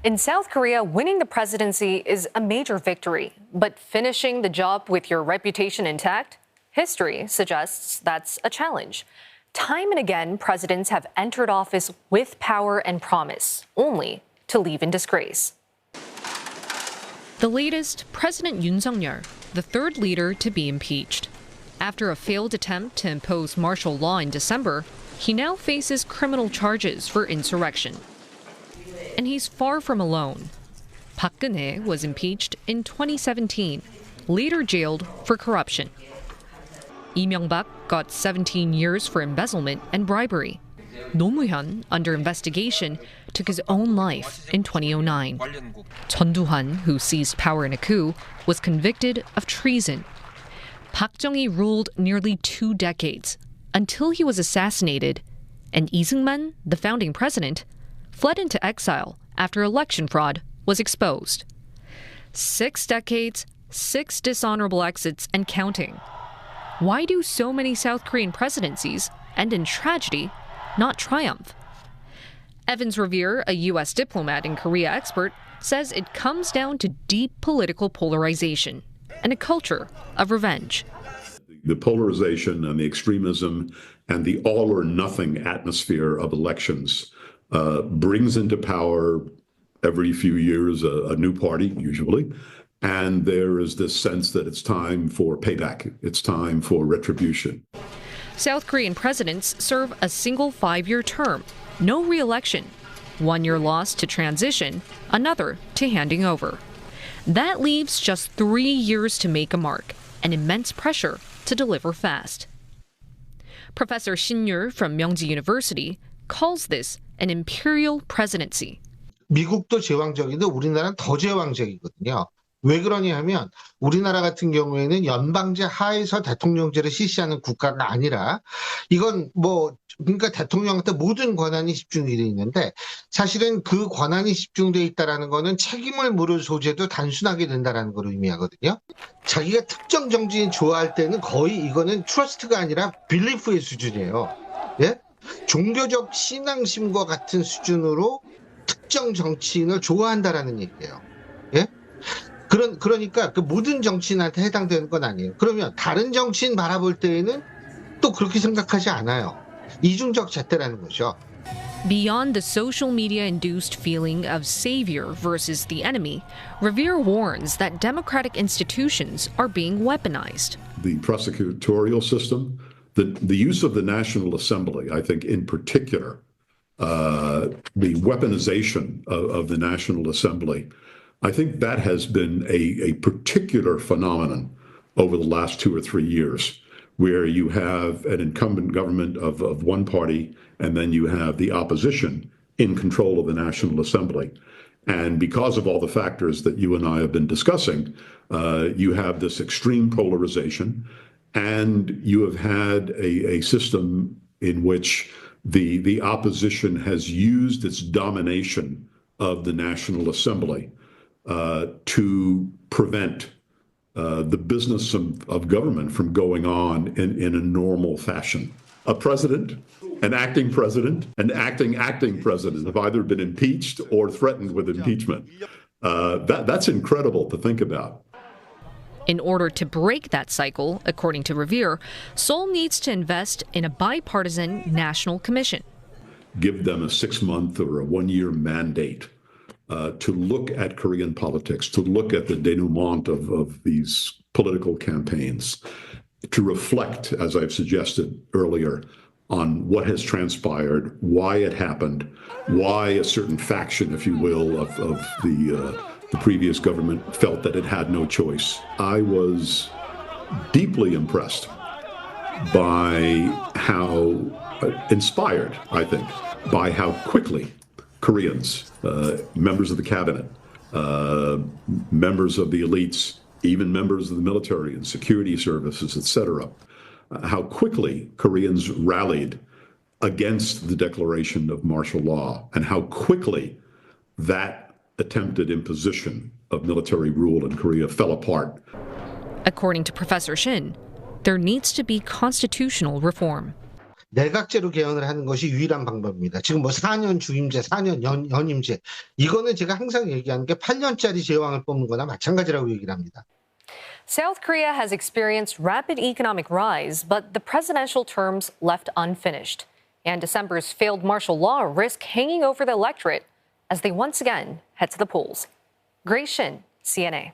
In South Korea, winning the presidency is a major victory, but finishing the job with your reputation intact? History suggests that's a challenge. Time and again, presidents have entered office with power and promise, only to leave in disgrace. The latest, President Yoon Suk Yeol, the third leader to be impeached. After a failed attempt to impose martial law in December, he now faces criminal charges for insurrection. And he's far from alone. Park Geun-hye was impeached in 2017, later jailed for corruption. Lee Myung-bak got 17 years for embezzlement and bribery. Roh Moo-hyun, under investigation, took his own life in 2009. Chun Do-han, who seized power in a coup, was convicted of treason. Park Chung-hee ruled nearly 2 decades, until he was assassinated, and Lee Seung-man, the founding president, fled into exile after election fraud was exposed. 6 decades, 6 dishonorable exits, and counting. Why do so many South Korean presidencies end in tragedy, not triumph? Evans Revere, a U.S. diplomat and Korea expert, says it comes down to deep political polarization and a culture of revenge. The polarization and the extremism and the all-or-nothing atmosphere of elections brings into power every few years a new party, usually, and there is this sense that it's time for payback. It's time for retribution. South Korean presidents serve a single 5-year term, no re-election. 1 year lost to transition, another to handing over. That leaves just 3 years to make a mark and immense pressure to deliver fast. Professor Shin from Myeongji University calls this an imperial presidency. 미국도 제왕적인데 우리나라는 더 제왕적이거든요. 왜 그러냐 하면 우리나라 같은 경우에는 연방제 하에서 대통령제를 실시하는 국가가 아니라 이건 그러니까 대통령한테 모든 권한이 집중이 돼 있는데 사실은 그 권한이 집중돼 있다라는 거는 책임을 물을 소재도 단순하게 된다라는 걸 의미하거든요. 자기가 특정 정치인 좋아할 때는 거의 이거는 트러스트가 아니라 빌리프의 수준이에요. 예? 종교적 신앙심과 같은 수준으로 특정 정치인을 좋아한다라는 얘기예요. 예? 그러니까 그 모든 정치인한테 해당되는 건 아니에요. 그러면 다른 정치인 바라볼 때에는 또 그렇게 생각하지 않아요. 이중적 잣대라는 거죠. Beyond the social media-induced feeling of savior versus the enemy, Revere warns that democratic institutions are being weaponized. The prosecutorial system, the use of the National Assembly, I think in particular, the weaponization of the National Assembly, I think that has been a particular phenomenon over the last 2 or 3 years, where you have an incumbent government of one party, and then you have the opposition in control of the National Assembly. And because of all the factors that you and I have been discussing, you have this extreme polarization, and you have had a system in which the opposition has used its domination of the National Assembly to prevent the business of government from going on in a normal fashion. A president, an acting president, and acting president have either been impeached or threatened with impeachment. That's incredible to think about. In order to break that cycle, according to Revere, Seoul needs to invest in a bipartisan national commission. Give them a 6-month or a 1-year mandate to look at Korean politics, to look at the denouement of these political campaigns, to reflect, as I've suggested earlier, on what has transpired, why it happened, why a certain faction, if you will, of the previous government felt that it had no choice. I was deeply impressed by how inspired, I think, by how quickly Koreans, members of the cabinet, members of the elites, even members of the military and security services, etc., how quickly Koreans rallied against the declaration of martial law, and how quickly that attempted imposition of military rule in Korea fell apart. According to Professor Shin, there needs to be constitutional reform. 내각제로 개헌을 하는 것이 유일한 방법입니다. 지금 뭐 4년 주임제, 4년 연임제 이거는 제가 항상 얘기하는 게 8년짜리 제왕을 뽑는 거나 마찬가지라고 얘기를 합니다. South Korea has experienced rapid economic rise, but the presidential terms left unfinished. And December's failed martial law risk hanging over the electorate as they once again head to the polls. Grace Shin, CNA.